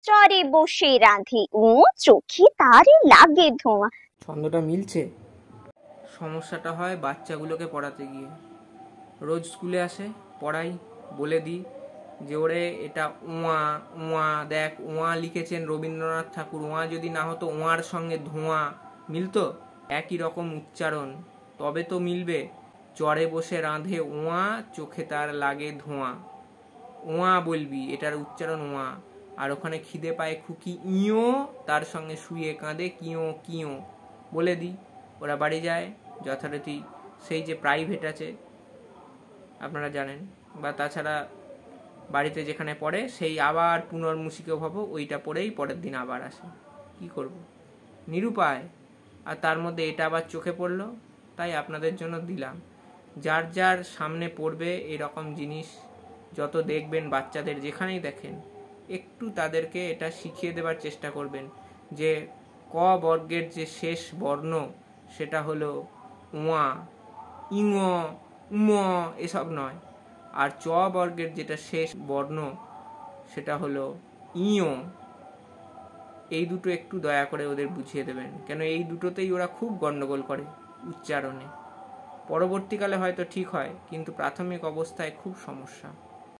চরে বসে রাঁধে চোখে তারে লাগে ধোঁয়া। ছন্দটা মিলছে? সমস্যাটা হয় বাচ্চাগুলোকে পড়াতে গিয়ে। রোজ স্কুলে আসে, পড়াই, বলে দিই যে ওরে এটা উয়া উয়া দেখ, উয়া লিখেছেন রবীন্দ্রনাথ ঠাকুর, উয়া যদি না হতো উয়ার সঙ্গে ধোঁয়া মিলতো? একই রকম উচ্চারণ, তবে তো মিলবে। চরে বসে রাঁধে উয়া চোখে তার লাগে ধোঁয়া, উয়া বলবি, এটার উচ্চারণ উয়া। আর ওখানে খিদে পায় খুকি ইয়ো, তার সঙ্গে শুয়ে কাঁদে কিয়ো কিয়ো, বলে দিই। ওরা বাড়ি যায়, যথারীতি সেই যে প্রাইভেট আছে আপনারা জানেন, বা তাছাড়া বাড়িতে যেখানে পড়ে সেই আবার পুনর্মূষিক ভাব ওইটা পড়েই পরের দিন আবার আসে। কি করব, নিরুপায়। আর তার মধ্যে এটা আবার চোখে পড়লো, তাই আপনাদের জন্য দিলাম। যার যার সামনে পড়বে এরকম জিনিস যত দেখবেন, বাচ্চাদের যেখানেই দেখেন, একটু তাদেরকে এটা শিখিয়ে দেবার চেষ্টা করবেন যে ক বর্গের যে শেষ বর্ণ সেটা হলো উয়া, ইঙ, উম এসব নয়। আর চ বর্গের যেটা শেষ বর্ণ সেটা হলো ইয়। এই দুটো একটু দয়া করে ওদের বুঝিয়ে দেবেন, কেন এই দুটোতেই ওরা খুব গন্ডগোল করে উচ্চারণে। পরবর্তীকালে হয়তো ঠিক হয়, কিন্তু প্রাথমিক অবস্থায় খুব সমস্যা।